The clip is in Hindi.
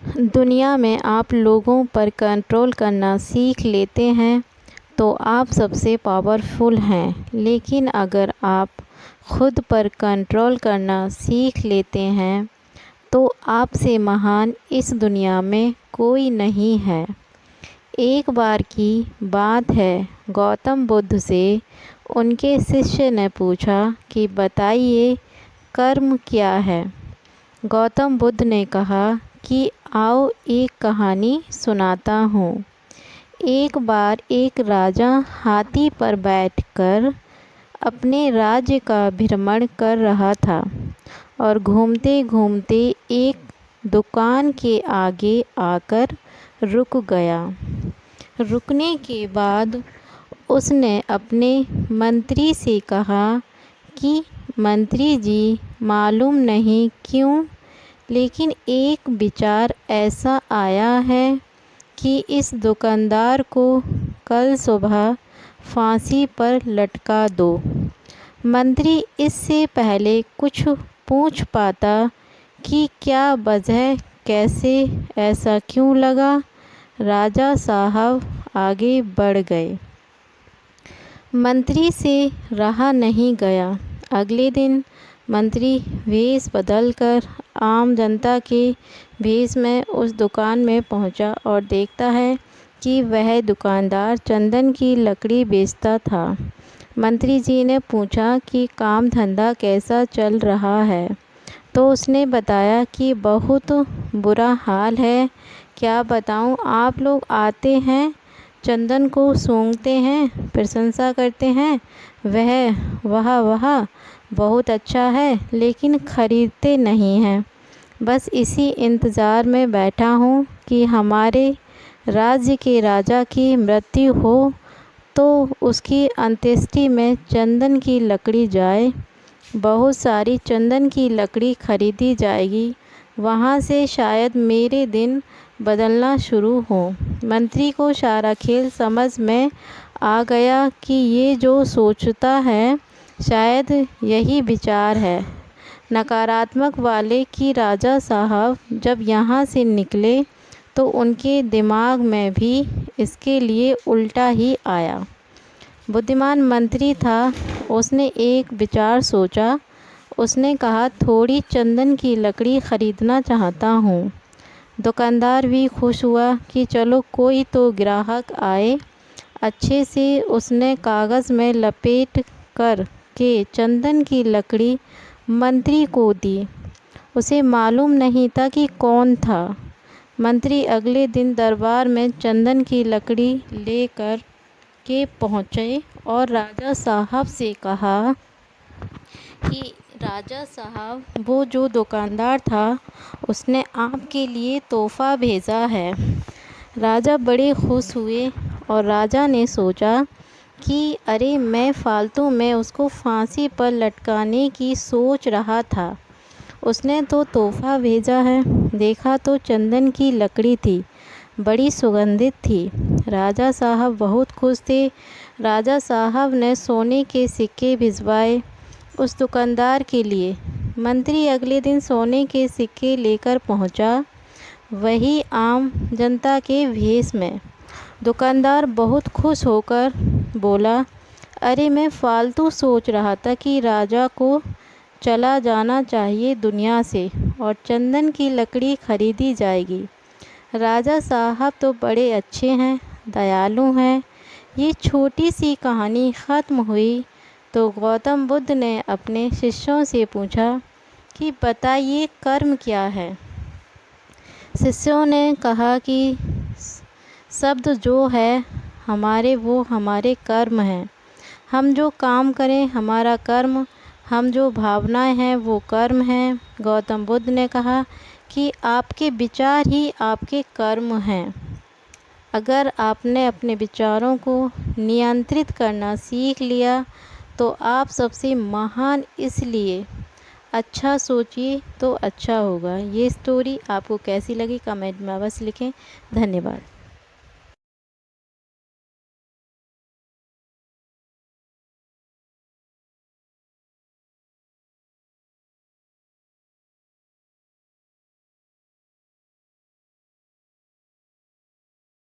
दुनिया में आप लोगों पर कंट्रोल करना सीख लेते हैं तो आप सबसे पावरफुल हैं, लेकिन अगर आप खुद पर कंट्रोल करना सीख लेते हैं तो आपसे महान इस दुनिया में कोई नहीं है। एक बार की बात है, गौतम बुद्ध से उनके शिष्य ने पूछा कि बताइए कर्म क्या है। गौतम बुद्ध ने कहा कि आओ एक कहानी सुनाता हूँ। एक बार एक राजा हाथी पर बैठकर अपने राज्य का भ्रमण कर रहा था और घूमते घूमते एक दुकान के आगे आकर रुक गया। रुकने के बाद उसने अपने मंत्री से कहा कि मंत्री जी, मालूम नहीं क्यों, लेकिन एक विचार ऐसा आया है कि इस दुकानदार को कल सुबह फांसी पर लटका दो। मंत्री इससे पहले कुछ पूछ पाता कि क्या वजह, कैसे, ऐसा क्यों लगा, राजा साहब आगे बढ़ गए। मंत्री से रहा नहीं गया। अगले दिन मंत्री वेश बदलकर आम जनता के भेष में उस दुकान में पहुंचा और देखता है कि वह दुकानदार चंदन की लकड़ी बेचता था। मंत्री जी ने पूछा कि काम धंधा कैसा चल रहा है, तो उसने बताया कि बहुत बुरा हाल है। क्या बताऊं, आप लोग आते हैं, चंदन को सूंघते हैं, प्रशंसा करते हैं, वाह वाह बहुत अच्छा है, लेकिन खरीदते नहीं हैं। बस इसी इंतज़ार में बैठा हूँ कि हमारे राज्य के राजा की मृत्यु हो तो उसकी अंत्येष्टि में चंदन की लकड़ी जाए, बहुत सारी चंदन की लकड़ी खरीदी जाएगी, वहाँ से शायद मेरे दिन बदलना शुरू हो। मंत्री को सारा खेल समझ में आ गया कि ये जो सोचता है शायद यही विचार है नकारात्मक वाले कि राजा साहब जब यहाँ से निकले तो उनके दिमाग में भी इसके लिए उल्टा ही आया। बुद्धिमान मंत्री था, उसने एक विचार सोचा। उसने कहा, थोड़ी चंदन की लकड़ी खरीदना चाहता हूँ। दुकानदार भी खुश हुआ कि चलो कोई तो ग्राहक आए। अच्छे से उसने कागज़ में लपेट कर के चंदन की लकड़ी मंत्री को दी। उसे मालूम नहीं था कि कौन था। मंत्री अगले दिन दरबार में चंदन की लकड़ी लेकर के पहुँचे और राजा साहब से कहा कि राजा साहब, वो जो दुकानदार था उसने आपके लिए तोहफ़ा भेजा है। राजा बड़े खुश हुए और राजा ने सोचा कि अरे, मैं फालतू में उसको फांसी पर लटकाने की सोच रहा था। उसने तो तोहफ़ा भेजा है। देखा तो चंदन की लकड़ी थी, बड़ी सुगंधित थी। राजा साहब बहुत खुश थे। राजा साहब ने सोने के सिक्के भिजवाए उस दुकानदार के लिए। मंत्री अगले दिन सोने के सिक्के लेकर पहुंचा, वही आम जनता के भेष में। दुकानदार बहुत खुश होकर बोला, अरे, मैं फालतू सोच रहा था कि राजा को चला जाना चाहिए दुनिया से और चंदन की लकड़ी खरीदी जाएगी। राजा साहब तो बड़े अच्छे हैं, दयालु हैं। ये छोटी सी कहानी ख़त्म हुई तो गौतम बुद्ध ने अपने शिष्यों से पूछा कि बताइए कर्म क्या है। शिष्यों ने कहा कि शब्द जो है हमारे, वो हमारे कर्म हैं। हम जो काम करें हमारा कर्म, हम जो भावनाएं हैं वो कर्म हैं। गौतम बुद्ध ने कहा कि आपके विचार ही आपके कर्म हैं। अगर आपने अपने विचारों को नियंत्रित करना सीख लिया तो आप सबसे महान, इसलिए अच्छा सोचिए तो अच्छा होगा। ये स्टोरी आपको कैसी लगी कमेंट में अवश्य लिखें। धन्यवाद।